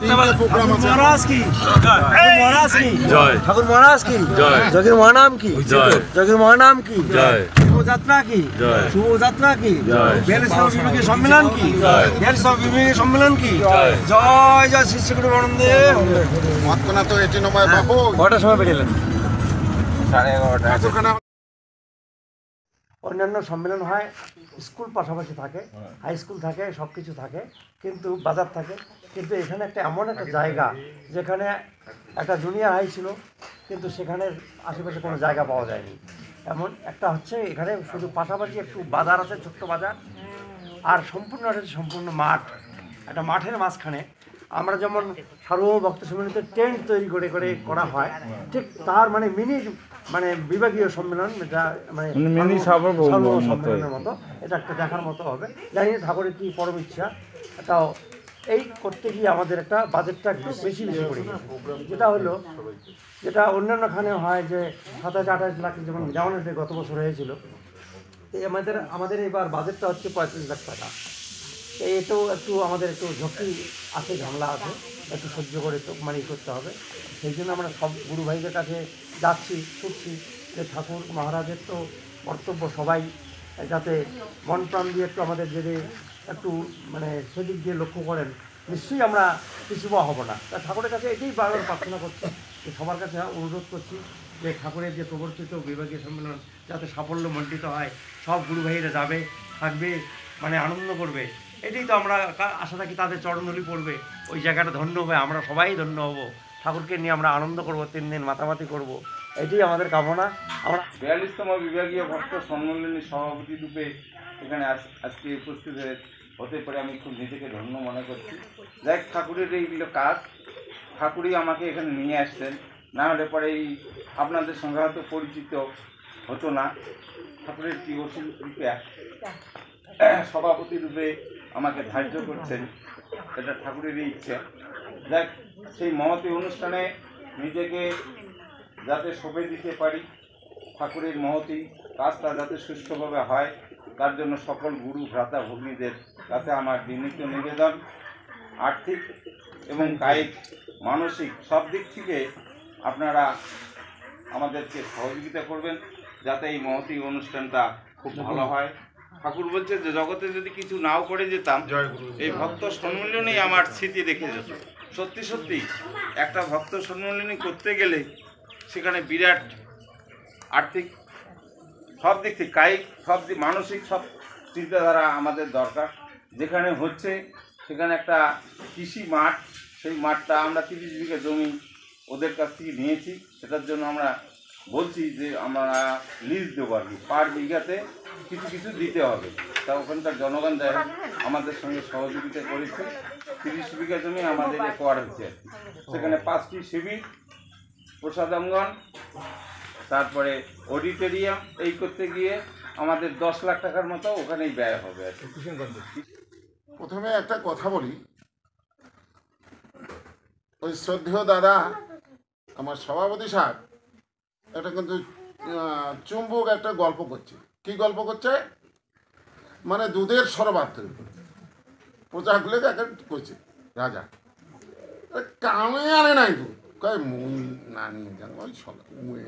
महाराज की महाराज की जय ठाकुर महाराज की जय जगीर महानाम की जय जगीर महानाम की जय शुभ यात्रा की जय शुभ यात्रा की जय 42 विवेक सम्मेलन की जय 42 विवेक सम्मेलन की जय जय जय श्री श्री गुरु गोविंद মাতকোনা তো এটি নয় বাবু কটার সময় বেরিয়েলেন 11:30 অন্যান্য সম্মেলন হয় স্কুল পাশাপাশি থাকে হাই স্কুল থাকে সব কিছু থাকে কিন্তু বাজার থাকে কিন্তু এখানে একটা এমন একটা জায়গা যেখানে একটা জুনিয়র হাই ছিল কিন্তু সেখানে আশেপাশে কোনো জায়গা পাওয়া যায়নি এমন একটা হচ্ছে এখানে শুধু পাশাপাশি একটু বাজার আছে ছোট্ট বাজার আর সম্পূর্ণ মাঠ একটা মাঠের মাঝখানে আমরা যেমন সার্বভৌম সম্মেলনে টেন্ট তৈরি করা হয় ঠিক তার মানে মিনি মানে বিভাগীয় সম্মেলন এটা মানে মিনি সার্বভৌম সম্মেলনের মতো এটা একটা দেখার মতো হবে জানি না ঠাকুরের কি পরম ইচ্ছা এটাও এই করতে গিয়ে আমাদের একটা বাজেটটা একটু বেশি পড়ে গেছে যেটা অন্যান্যখানে হয় যে 27-28 লাখ যেমন গত বছর হয়েছিল আমাদের এবার বাজেটটা হচ্ছে 35 লাখ টাকা এটাও একটু আমাদের একটু ঝক্কি আছে ঝামেলা আছে একটু সহ্য করে মানে করতে হবে সেই জন্য আমরা সব গুরু ভাইদের কাছে যাচ্ছি ছুটছি যে ঠাকুর মহারাজের তো কর্তব্য সবাই যাতে মন প্রাণ দিয়ে একটু আমাদের যদি একটু মানে সেদিক দিয়ে লক্ষ্য করেন নিশ্চয়ই আমরা পিছুপা হব না তা ঠাকুরের কাছে এটাই বারবার প্রার্থনা করছি যে সবার কাছে অনুরোধ করছি যে ঠাকুরের যে প্রবর্তিত বিভাগীয় সম্মেলন যাতে সাফল্য মণ্ডিত হয় সব গুরু ভাইরা যাবে থাকবে মানে আনন্দ করবে এটাই তো আমরা আশা রাখি তাদের চরণধুলি পড়বে ওই জায়গাটা ধন্য হবে আমরা সবাই ধন্য হব ঠাকুরকে নিয়ে আমরা আনন্দ করব 3 দিন মাতামাতি করব এটাই আমাদের কামনা আমরা 42তম বিভাগীয় ভক্ত সম্মেলনের সভাপতি রূপে এখানে আজকে উপস্থিত হতে পারে আমি খুব নিজেকে ধন্য মনে করছি দেখ ঠাকুরের এইগুলো কাজ ঠাকুরই আমাকে এখানে নিয়ে আসছেন না হলে পরে এই আপনাদের সঙ্গে হয়তো পরিচিত হতো না ঠাকুরের কি অসীম কৃপা সভাপতি রূপে আমাকে ধার্য করছেন এটা ঠাকুরেরই ইচ্ছা দেখ সেই মহতী অনুষ্ঠানে নিজেকে যাতে সঁপে দিতে পারি ঠাকুরের মহতী কাজটা যাতে সুষ্ঠুভাবে হয় তার জন্য সকল গুরু ভ্রাতা ভগ্নীদের কাছে আমার বিনীত নিবেদন আর্থিক এবং কায়িক মানসিক সব দিক থেকে আপনারা আমাদেরকে সহযোগিতা করবেন যাতে এই মহতী অনুষ্ঠানটা খুব ভালো হয় ঠাকুর বলছে যে জগতে যদি কিছু নাও করে যেতাম এই ভক্ত সম্মেলনেই আমার স্মৃতি রেখে যেত সত্যি সত্যি একটা ভক্ত সম্মেলনী করতে গেলে সেখানে বিরাট আর্থিক সব দিক থেকে কায়িক সব দিক মানসিক সব চিন্তাধারা আমাদের দরকার যেখানে হচ্ছে সেখানে একটা কৃষি মাঠ সেই মাঠটা আমরা 30 বিঘা জমি ওদের কাছ থেকে নিয়েছি সেটার জন্য আমরা বলছি যে আমরা লিজ দেবো আর কি পার বিঘাতে কিছু কিছু দিতে হবে তা ওখানকার জনগণ দেয় আমাদের সঙ্গে সহযোগিতা করেছে 30 বিঘা জমি আমাদের একোয়ার হচ্ছে আর কি সেখানে 5টি শিবির প্রসাদাঙ্গন তারপরে অডিটোরিয়াম এই করতে গিয়ে আমাদের 10 লাখ টাকার মতো ওখানেই ব্যয় হবে আর কি প্রথমে একটা কথা বলি ওই শ্রদ্ধেয় দাদা আমার সভাপতি সাহেব এটা কিন্তু চুম্বক একটা গল্প করছে কি গল্প করছে মানে দুধের শরবত প্রজাগুলোকে একটা করছে রাজা কামে আনে নাই দুধ কয় মই না নিয়ে যান ওই মুয়ে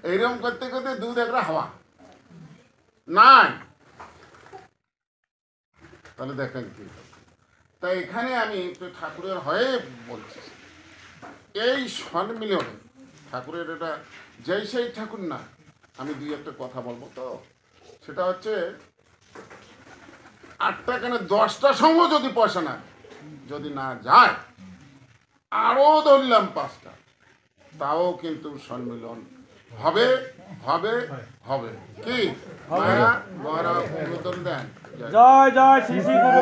এইরকম করতে করতে দুধ একটা হাওয়া নাই তাহলে দেখেন কি তাই এখানে আমি ঠাকুরের হয়ে বলছি এই সম্মিলনে ঠাকুরের এটা যেই সেই ঠাকুর না আমি দুই একটা কথা বলবো তো সেটা হচ্ছে 8টা কেন 10টার সঙ্গে যদি পয়সা না যদি না যায় আরও ধরলাম 5টা তাও কিন্তু সম্মিলন হবে হবে হবে কি মায়া গৌরব নতুন দেন জয় জয় শ্রী শ্রী গুরু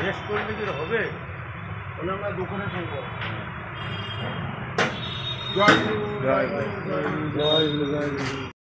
রেস্ট করলে কি হবে? আমরা দোকানে থাকবো। জয় গুরু, জয় গুরু, জয় গুরু।